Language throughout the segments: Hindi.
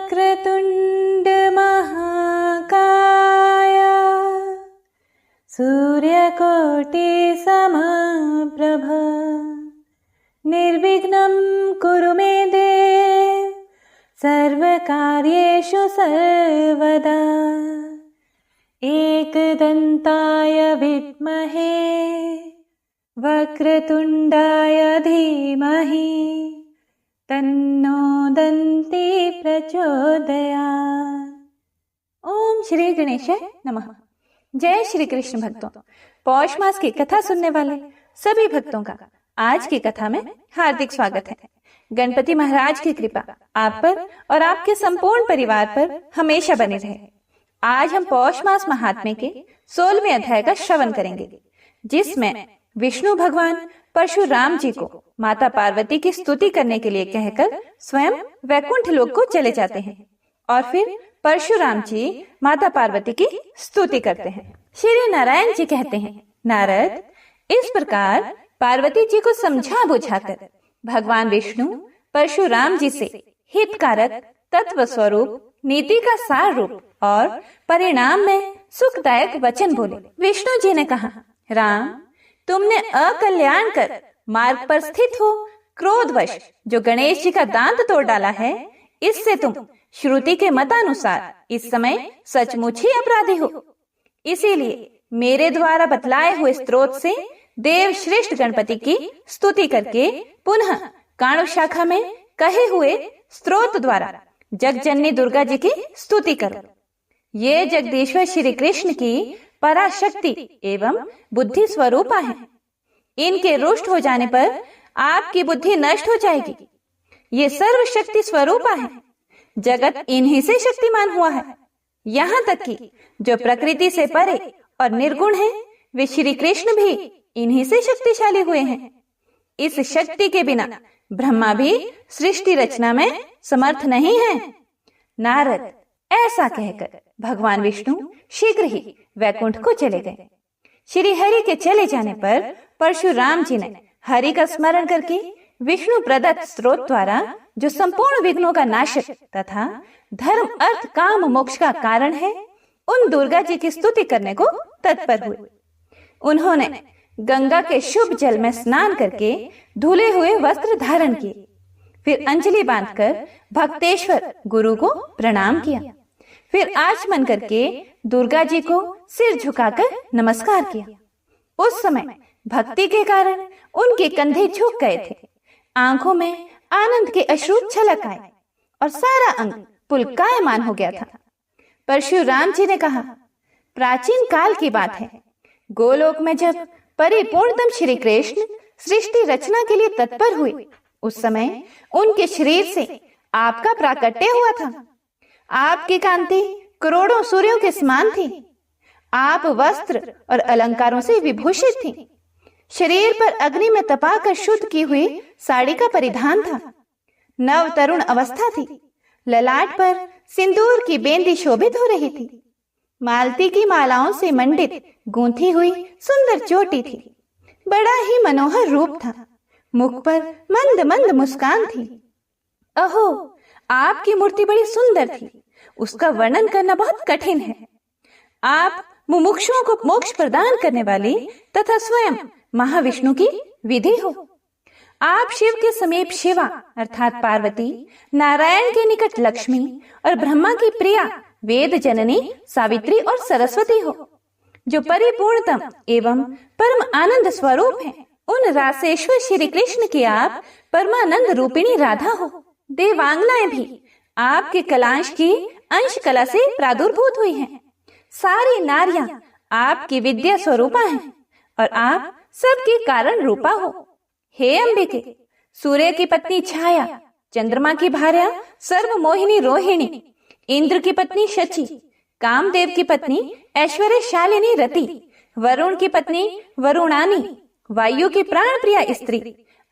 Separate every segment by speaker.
Speaker 1: वक्रतुंड महाकाय सूर्यकोटि समप्रभ निर्विघ्नं कुरु मे देव सर्वकार्येषु सर्वदा। एकदन्ताय विद्महे वक्रतुंडाय धीमहि तन्नो दन्ती प्रचोदयात्। ओम श्री गणेशाय नमः। जय श्री कृष्ण भक्तों। पौष मास की कथा सुनने वाले सभी भक्तों का आज की कथा में हार्दिक स्वागत है। गणपति महाराज की कृपा आप पर और आपके संपूर्ण परिवार पर हमेशा बनी रहे। आज हम पौष मास महात्म्य के 16वें अध्याय का श्रवण करेंगे, जिसमें विष्णु भगवान परशुराम जी को माता पार्वती की स्तुति करने के लिए कहकर स्वयं वैकुंठ लोक को चले जाते हैं और फिर परशुराम जी माता पार्वती की स्तुति करते हैं। श्री नारायण जी कहते हैं, नारद, इस प्रकार पार्वती जी को समझा बुझाकर भगवान विष्णु परशुराम जी से हितकारक तत्व स्वरूप नीति का सार रूप और परिणाम में सुखदायक वचन बोले। विष्णु जी ने कहा, राम, तुमने अकल्याणकर मार्ग पर स्थित हो क्रोधवश जो गणेश जी का दांत तोड़ डाला है, इससे तुम श्रुति के मतानुसार इस समय सचमुच ही अपराधी हो। इसीलिए मेरे द्वारा बतलाए हुए स्तोत्र से देव श्रेष्ठ गणपति की स्तुति करके पुनः काणु शाखा में कहे हुए स्तोत्र द्वारा जगजननी दुर्गा जी की स्तुति करो। ये जगदीश्वर श्री कृष्ण की पराशक्ति एवं बुद्धि स्वरूपा है। इनके रुष्ट हो जाने पर आपकी बुद्धि नष्ट हो जाएगी। ये सर्वशक्ति स्वरूपा है। जगत इन्हीं से शक्तिमान हुआ है। यहाँ तक कि जो प्रकृति से परे और निर्गुण है, वे श्री कृष्ण भी इन्हीं से शक्तिशाली हुए हैं। इस शक्ति के बिना ब्रह्मा भी सृष्टि रचना में समर्थ नहीं है। नारद, ऐसा कहकर भगवान विष्णु शीघ्र ही वैकुंठ को चले गए। श्री हरि के चले जाने पर परशुराम जी ने हरि का स्मरण करके विष्णु प्रदत्त स्तोत्र द्वारा जो संपूर्ण विघ्नों का नाशक तथा धर्म अर्थ काम मोक्ष का कारण है, उन दुर्गा जी की स्तुति करने को तत्पर हुए। उन्होंने गंगा के शुभ जल में स्नान करके धुले हुए वस्त्र धारण किए, फिर अंजलि बांधकर भक्तेश्वर गुरु को प्रणाम किया, फिर आचमन करके दुर्गा जी को सिर झुकाकर नमस्कार किया। उस समय भक्ति के कारण उनके कंधे झुक गए थे, आंखों में आनंद के अश्रु छलक आए और सारा अंग पुलकायमान हो गया था। परशुराम जी ने कहा, प्राचीन काल की बात है, गोलोक में जब परिपूर्णतम श्री कृष्ण सृष्टि रचना के लिए तत्पर हुए, उस समय उनके शरीर से आपका प्राकट्य हुआ था। आपकी कांति करोड़ों सूर्यों के समान थी। आप वस्त्र और अलंकारों से विभूषित थी। शरीर पर अग्नि में तपाकर शुद्ध की हुई साड़ी का परिधान था। नव तरुण अवस्था थी। ललाट पर सिंदूर की बेंदी शोभित हो रही थी। मालती की मालाओं से मंडित गूंथी हुई सुंदर चोटी थी। बड़ा ही मनोहर रूप था। मुख पर मंद मंद मुस्कान थी। अहो, आपकी मूर्ति बड़ी सुंदर थी। उसका वर्णन करना बहुत कठिन है। आप मुमुक्षुओं को मोक्ष प्रदान करने वाली तथा स्वयं महाविष्णु की विधि हो। आप शिव के समीप शिवा अर्थात पार्वती, नारायण के निकट लक्ष्मी और ब्रह्मा की प्रिया वेद जननी सावित्री और सरस्वती हो। जो परिपूर्णतम एवं परम आनंद स्वरूप है, उन रासेश्वर श्री कृष्ण की आप परमानंद रूपिणी राधा हो। देवांगनाएं भी आपके कलांश की अंश कला से प्रादुर्भूत हुई हैं। सारी नारियां आपकी विद्या स्वरूपा हैं और आप सबकी कारण रूपा हो। हे अंबिके, सूर्य की पत्नी छाया, चंद्रमा की भार्या सर्वमोहिनी रोहिणी, इंद्र की पत्नी शची, कामदेव की पत्नी ऐश्वर्यशालिनी रति, वरुण की पत्नी वरुणानी, वायु की प्राण प्रिया स्त्री,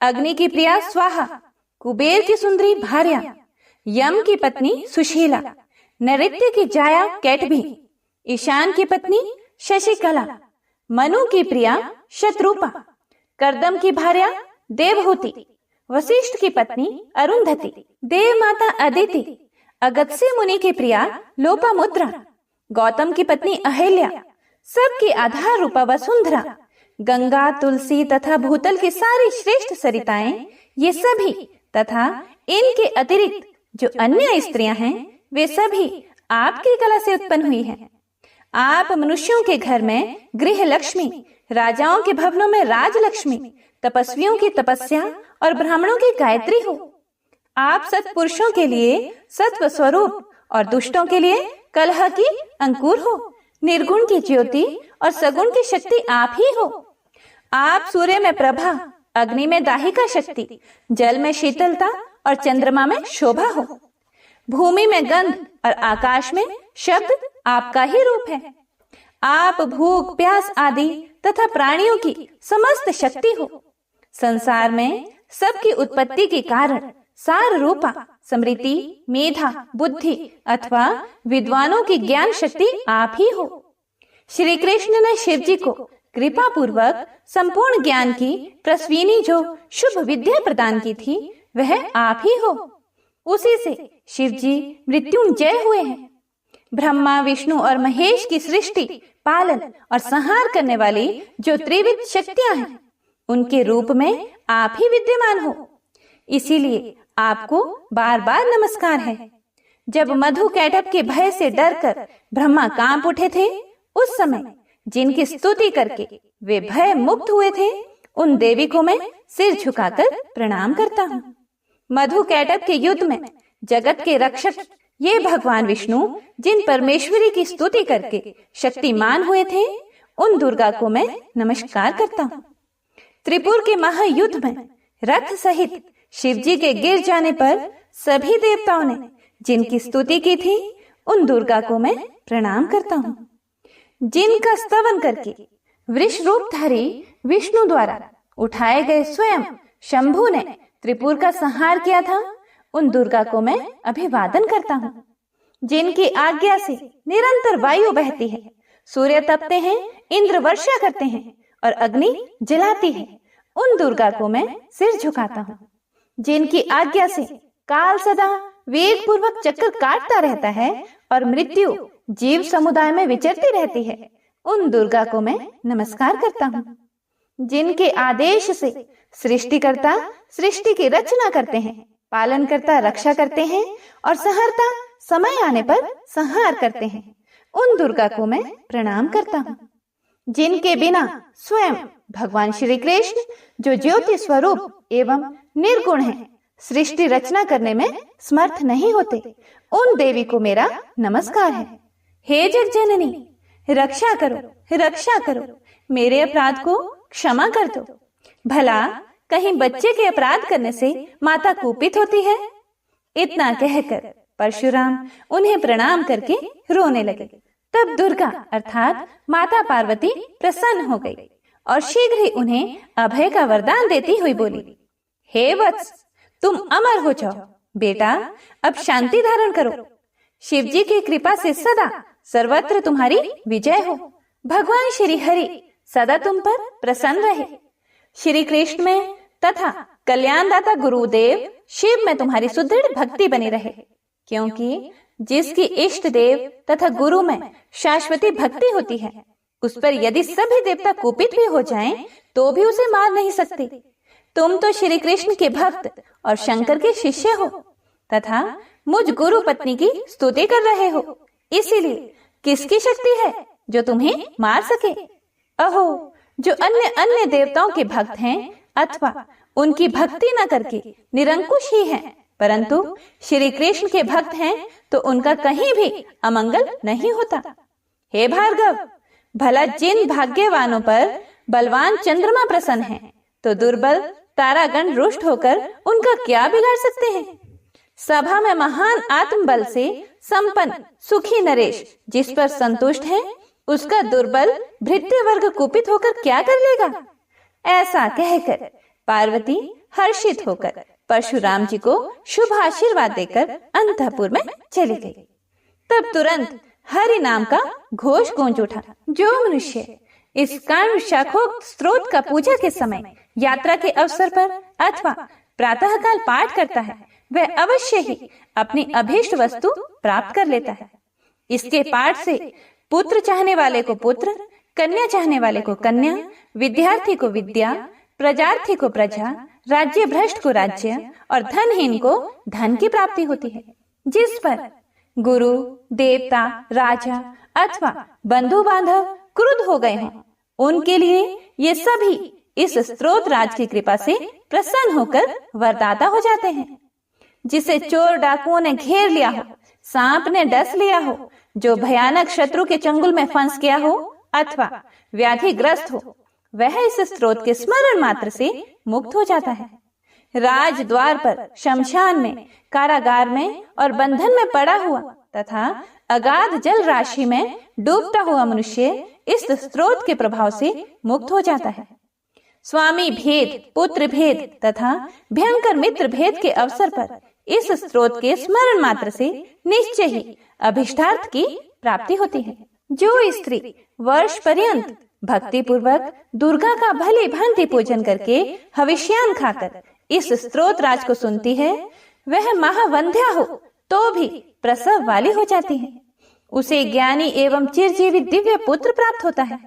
Speaker 1: अग्नि की प्रिया स्वाहा, कुबेर की सुंदरी भार्या, यम की पत्नी सुशीला, नैऋत्य की जाया कैटभी, ईशान की पत्नी शशिकला, मनु की प्रिया शत्रुपा, कर्दम की भार्या देवहूति, वशिष्ठ की पत्नी अरुंधति, देव माता अदिति, अगस्त्य मुनि की प्रिया लोपामुद्रा, गौतम की पत्नी अहिल्या, सबकी आधार रूपा वसुंधरा, गंगा, तुलसी तथा भूतल की सारी श्रेष्ठ सरिताएं, ये सभी तथा इनके अतिरिक्त जो अन्य स्त्रियां हैं वे सभी आपकी कला से उत्पन्न हुई हैं। आप मनुष्यों के घर में गृह लक्ष्मी, राजाओं के भवनों में राजलक्ष्मी, तपस्वियों की तपस्या और ब्राह्मणों की गायत्री हो। आप सत्पुरुषों के लिए सत्व स्वरूप और दुष्टों के लिए कलह की अंकुर हो। निर्गुण की ज्योति और सगुण की शक्ति आप ही हो। आप सूर्य में प्रभा, अग्नि में दाहिका शक्ति, जल में शीतलता और चंद्रमा में शोभा हो। भूमि में गंध और आकाश में शब्द आपका ही रूप है। आप भूख, प्यास आदि तथा प्राणियों की समस्त शक्ति हो। संसार में सबकी उत्पत्ति के कारण सार रूपा स्मृति, मेधा, बुद्धि अथवा विद्वानों की ज्ञान शक्ति आप ही हो। श्री कृष्ण ने शिव जी को कृपा पूर्वक संपूर्ण ज्ञान की प्रस्विनी जो शुभ विद्या प्रदान की थी वह आप ही हो। उसी से शिव जी मृत्युंजय हुए हैं। ब्रह्मा, विष्णु और महेश की सृष्टि, पालन और संहार करने वाली जो त्रिविध शक्तियां हैं उनके रूप में आप ही विद्यमान हो। इसीलिए आपको बार बार नमस्कार है। जब मधु कैटभ के भय से डरकर ब्रह्मा कांप उठे थे, उस समय जिनकी स्तुति करके वे भय मुक्त हुए थे, उन देवी को मैं सिर झुकाकर प्रणाम करता हूँ। मधु कैटभ के युद्ध में जगत के रक्षक ये भगवान विष्णु जिन परमेश्वरी की स्तुति करके शक्तिमान हुए थे, उन दुर्गा को मैं नमस्कार करता हूँ। त्रिपुर के महायुद्ध में रथ सहित शिव जी के गिर जाने पर सभी देवताओं ने जिनकी स्तुति की थी, उन दुर्गा को मैं प्रणाम करता हूँ। जिनका स्तवन करके वृष रूपधारी विष्णु द्वारा उठाए गए स्वयं शंभु ने त्रिपुर का संहार किया था, उन दुर्गा को मैं अभिवादन करता हूँ। जिनकी आज्ञा से निरंतर वायु बहती है, सूर्य तपते हैं, इंद्र वर्षा करते हैं और अग्नि जलाती है, उन दुर्गा को मैं सिर झुकाता हूँ। जिनकी आज्ञा से काल सदा वेग पूर्वक चक्कर काटता रहता है और मृत्यु जीव समुदाय में विचरती रहती है, उन दुर्गा को मैं नमस्कार करता हूँ। जिनके आदेश से सृष्टिकर्ता सृष्टि की रचना करते हैं, पालनकर्ता रक्षा करते हैं और संहारता समय आने पर संहार करते हैं, उन दुर्गा को मैं प्रणाम करता हूँ। जिनके बिना स्वयं भगवान श्री कृष्ण जो ज्योति स्वरूप एवं निर्गुण है, सृष्टि रचना करने में समर्थ नहीं होते, उन देवी को मेरा नमस्कार है। हे जग जननी, रक्षा करो, रक्षा करो, मेरे अपराध को क्षमा कर दो। भला कहीं बच्चे के अपराध करने से माता कुपित होती है? इतना कहकर परशुराम उन्हें प्रणाम करके रोने लगे। तब दुर्गा अर्थात माता पार्वती प्रसन्न हो गई और शीघ्र ही उन्हें अभय का वरदान देती हुई बोली, हे वत्स, तुम अमर हो जाओ। बेटा, अब शांति धारण करो। शिव जी की कृपा से सदा सर्वत्र तुम्हारी विजय हो। भगवान श्री हरि सदा तुम पर प्रसन्न रहे। श्री कृष्ण में तथा कल्याणदाता गुरुदेव शिव में तुम्हारी सुदृढ़ भक्ति बनी रहे, क्योंकि जिसकी इष्ट देव तथा गुरु में शाश्वती भक्ति होती है, उस पर यदि सभी देवता कुपित भी हो जाएं, तो भी उसे मार नहीं सकते। तुम तो श्री कृष्ण के भक्त और शंकर के शिष्य हो तथा मुझ गुरु पत्नी की स्तुति कर रहे हो, इसीलिए किसकी शक्ति है जो तुम्हें मार सके? अहो, जो अन्य अन्य देवताओं के भक्त हैं अथवा उनकी भक्ति न करके निरंकुश ही हैं, परंतु श्री कृष्ण के भक्त हैं तो उनका कहीं भी अमंगल नहीं होता। हे भार्गव, भला जिन भाग्यवानों पर बलवान चंद्रमा प्रसन्न है, तो दुर्बल तारागण रुष्ट होकर उनका क्या बिगाड़ सकते हैं? सभा में महान आत्मबल से संपन्न सुखी नरेश जिस पर संतुष्ट है, उसका दुर्बल भृत्य वर्ग कुपित होकर क्या कर लेगा? ऐसा कहकर पार्वती हर्षित होकर परशुराम जी को शुभ आशीर्वाद देकर अंतःपुर में चली गई। तब तुरंत हरि नाम का घोष गूंज उठा। जो मनुष्य इस कर्ण शाखोक्त स्त्रोत का पूजा के समय, यात्रा के अवसर पर अथवा प्रातःकाल पाठ करता है, वह अवश्य ही अपनी अभीष्ट वस्तु प्राप्त कर लेता है। इसके पाठ से पुत्र चाहने वाले को पुत्र, कन्या चाहने वाले को कन्या, विद्यार्थी को विद्या, प्रजार्थी को प्रजा, राज्य भ्रष्ट को राज्य और धनहीन को धन की प्राप्ति होती है। जिस पर गुरु, देवता, राजा अथवा बंधु बांधव क्रुद्ध हो गए हों, उनके लिए ये सभी इस स्त्रोत राज की कृपा से प्रसन्न होकर वरदाता हो जाते हैं। जिसे चोर डाकुओं ने घेर लिया हो, सांप ने डस लिया हो, जो भयानक शत्रु के चंगुल में फंस गया हो अथवा व्याधिग्रस्त हो, वह इस स्त्रोत के स्मरण मात्र से मुक्त हो जाता है। राज द्वार पर, शमशान में, कारागार में और बंधन में पड़ा हुआ तथा अगाध जल राशि में डूबता हुआ मनुष्य इस स्त्रोत के प्रभाव से मुक्त हो जाता है। स्वामी भेद, पुत्र भेद तथा भयंकर मित्र भेद के अवसर पर इस स्त्रोत के स्मरण मात्र से निश्चय ही अभिष्टार्थ की प्राप्ति होती है। जो स्त्री वर्ष पर्यंत भक्ति पूर्वक दुर्गा का भली भांति पूजन करके हविष्यान खाकर इस स्त्रोत राज को सुनती है, वह महावंध्या हो तो भी प्रसव वाली हो जाती है। उसे ज्ञानी एवं चिरजीवी दिव्य पुत्र प्राप्त होता है।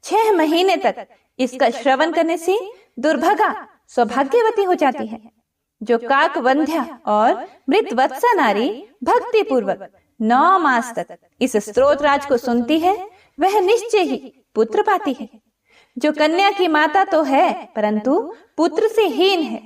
Speaker 1: 6 महीने तक इसका श्रवण करने से दुर्भगा सौभाग्यवती हो जाती है। जो काकवंध्या और मृतवत्सा नारी भक्ति पूर्वक 9 मास तक इस स्त्रोत राज को सुनती है, वह निश्चय ही पुत्र पाती है। जो कन्या की माता तो है परंतु पुत्र से हीन है,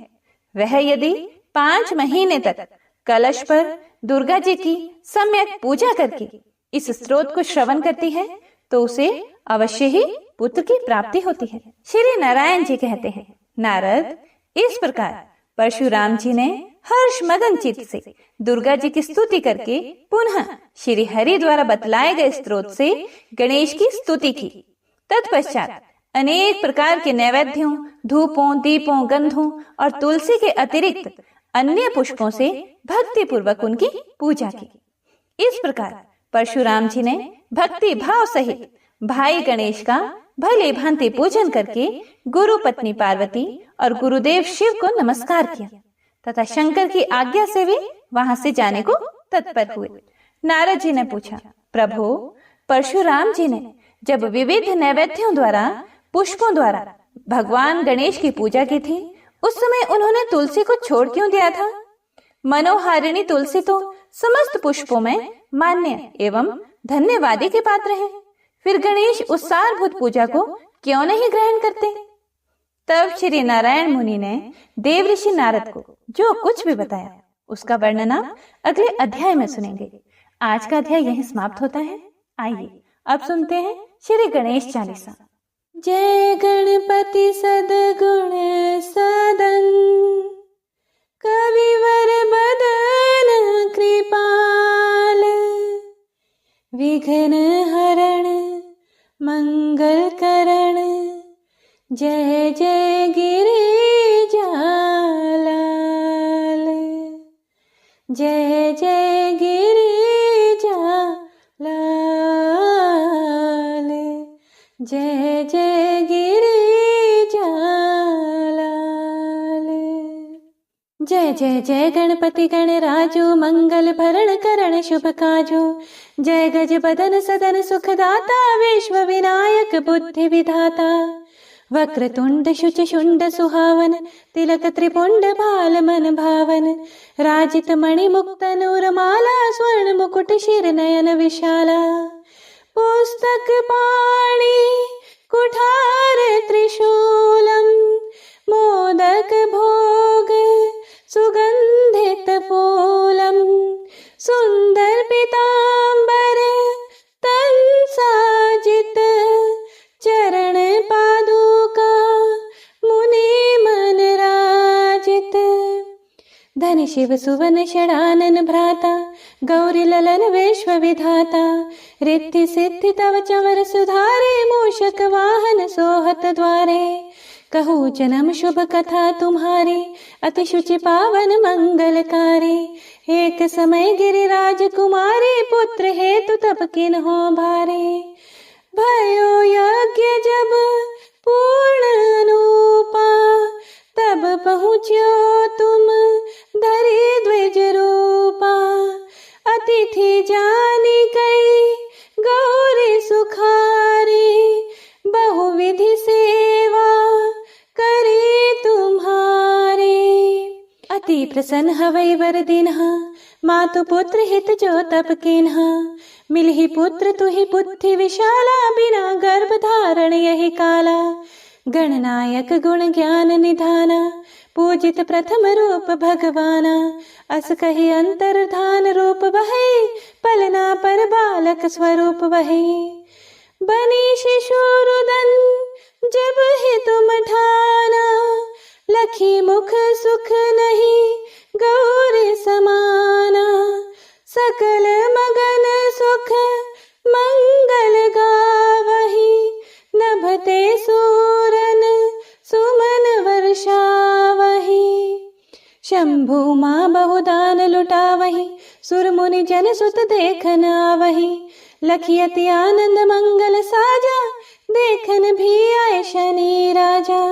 Speaker 1: वह यदि 5 महीने तक कलश पर दुर्गा जी की सम्यक पूजा करके इस स्त्रोत को श्रवण करती है तो उसे अवश्य ही पुत्र की प्राप्ति होती है। श्री नारायण जी कहते हैं, नारद, इस प्रकार परशुराम जी ने हर्ष मगन चित्त से दुर्गा जी की स्तुति करके पुनः श्री हरि द्वारा बतलाए गए स्त्रोत से गणेश की स्तुति की। तत्पश्चात अनेक प्रकार के नैवेद्यों, धूपों, दीपों, गंधों और तुलसी के अतिरिक्त अन्य पुष्पों से भक्ति पूर्वक उनकी पूजा की। इस प्रकार परशुराम जी ने भक्ति भाव सहित भाई गणेश का भली भांति पूजन करके गुरु पत्नी पार्वती और गुरुदेव शिव को नमस्कार किया तथा शंकर की आज्ञा से वे वहां से जाने को तत्पर हुए। नारद जी ने पूछा, प्रभु, परशुराम जी ने जब विविध नैवेद्यों द्वारा, पुष्पों द्वारा भगवान गणेश की पूजा की थी, उस समय उन्होंने तुलसी को छोड़ क्यों दिया था? मनोहारिणी तुलसी तो समस्त पुष्पों में मान्य एवं धन्यवादी के पात्र है, फिर गणेश उस सारभूत पूजा को क्यों नहीं ग्रहण करते? तब श्री नारायण मुनि ने देव ऋषि नारद को जो कुछ भी बताया उसका वर्णन आप अगले अध्याय में सुनेंगे। आज का अध्याय यहीं समाप्त होता है। आइए अब सुनते हैं श्री गणेश चालीसा। जय गणपति सद्गुण सदन, कविवर बदन कृपाल, विघ्न हरण मंगल करण, जय जय गिरिजालाल, जय जय गिरिजालाल, जय जय गिरिजालाल। जय जय जय गणपति गणराजो, मंगल भरण करण शुभ काजो, जय गज बदन सदन सुखदाता, विश्व विनायक बुद्धि विधाता, वक्रतुंड शुच शुंड सुहावन, तिलक त्रिपुंड भाल मन भावन, राजित मणि मुक्त नूर माला, स्वर्ण मुकुट शिर नयन विशाला, पुस्तक पाणि कुठार त्रिशूलम, मोदक भोग सुगंधित फूलम, सुंदर पीतांबर तन साजित, चरण पादुका मुनि मन राजित, धन शिव सुवन षडानन भ्राता, गौरी ललन विश्व विधाता, रिद्धि सिद्धि तव चवर सुधारे, मूषक वाहन सोहत द्वारे, कहूँ जन्म शुभ कथा तुम्हारी, अति शुचि पावन मंगलकारी। एक समय गिरिराज कुमारी, पुत्र हेतु तप किन्हो भारे। भयो यज्ञ जब पूर्ण अनुपा, तब पहुँच्यो तुम धरि द्विज रूपा। अतिथि जानी कई गौरी सुखारी, बहुविधि सेवा करे तुम्हारी। अति प्रसन्न हवै वर दिन्हा, मातु पुत्र हित जो तप किन्हा। मिलहि पुत्र तुहि बुद्धि विशाला, बिना गर्भ धारण यही काला। गणनायक गुण ज्ञान निधाना, पूजित प्रथम रूप भगवाना। अस कहि अंतर्धान रूप वही, पलना पर बालक स्वरूप वही। बनी शिशु रुदन जब ही तुम ठाना, लखी मुख सुख नहीं गौरी समाना। सकल मगन सुख मंगल गावही, नभते सूरन सुमन वर्षावही। शंभु माँ बहुदान लुटावही, सुर मुनि जन सुत देखन आवही। लखियति आनंद मंगल साजा, देखन भी आए शनि राजा।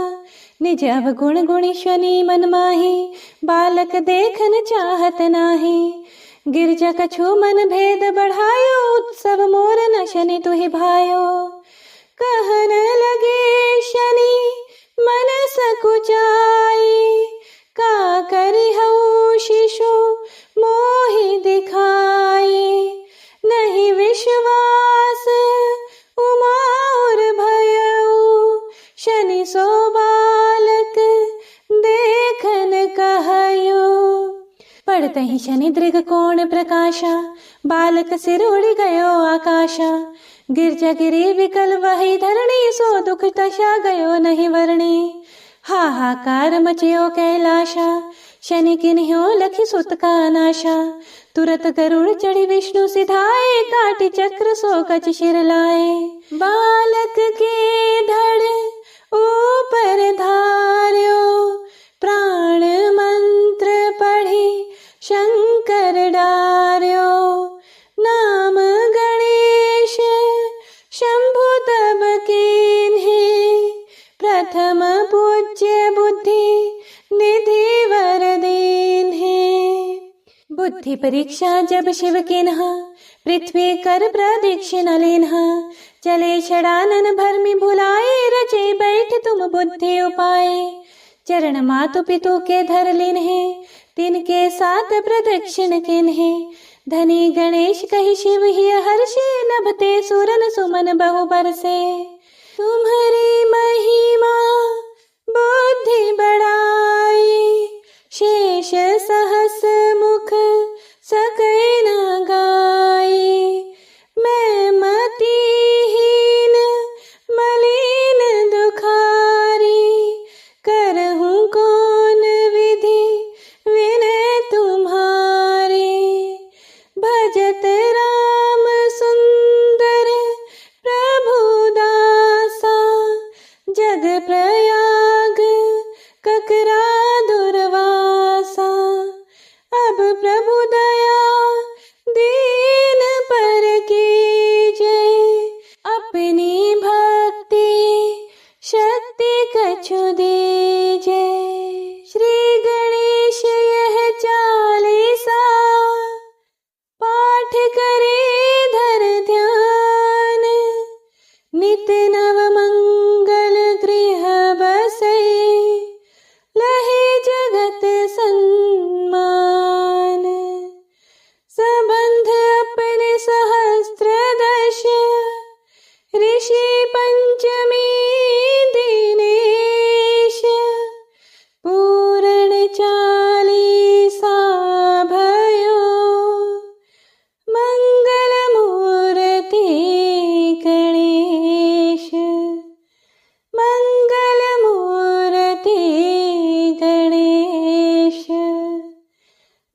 Speaker 1: निज अवगुण गुणी शनि मन माही, बालक देखन चाहत नाही। गिरजा कछु मन भेद बढ़ायो, उत्सव मोर न शनि तुहि भायो। कहन लगे शनि मन सकुचाई, का करिहउ शिशु मोहि दिखाई। नहीं विश्वास उमा और भयउ, शनि सो बालक देखन कहयो। पड़तहि शनि दृग कोण प्रकाशा, बालक सिर उड़ गयो आकाशा। गिरजा गिरी विकल वही धरणी, सो दुख दशा गयो नहीं वर्णी। हाहाकार मचयो कैलाशा, शनि किन्ह्यो लखि सुत का नाशा। तुरत गरुड़ चढ़ी विष्णु सिधाए, काटि चक्र सो कच शिर लाए। बालक के धड़ ऊपर धार्यो, प्राण मंत्र पढ़ी शंकर डार्यो। नाम गणेश शंभु तब कीन्हे, प्रथम पूज्य बुद्धि निधि वर दीन्हे। बुद्धि परीक्षा जब शिव किन्हा, पृथ्वी कर प्रदक्षिणा लेन्हा। चले षडानन भरमि भुलाए, रचे बैठ तुम बुद्धि उपाय। चरण मातु पितु के धर लिन्हे, तिनके साथ प्रदक्षिण किन्हे। धनी गणेश कहि शिव ही हर्षे, नभते सुरन सुमन बहु बरसे। तुम्हारी महिमा बुद्धि बढ़ाई, शेष सहस मुख सकै न गाई। मैं मतिहीन मलिन दुखारी, करहूँ कौन विधि विनय तुम्हारी। भजत राम सुंदर प्रभु दासा, जग प्रयाग ककरा दुर्वासा। अब प्रभु दया दीन पर कीजे, अपनी भक्ति शक्ति कछु दीजे। श्री गणेश यह चालीसा, पाठ करे धर ध्यान। नित नव मंगल गृह बसे, लहे जगत सन्मान। संबंध अपने सहस्त्र दश, ऋषि पंचमी दिनेश। पूर्ण चालीसा भयो, मंगल मूर्ति गणेश। मंगल मूर्ति गणेश,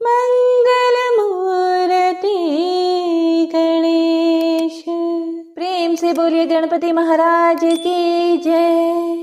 Speaker 1: मंगल मूर्ति गणेश। प्रेम से बोलिए गणपति महाराज की जय।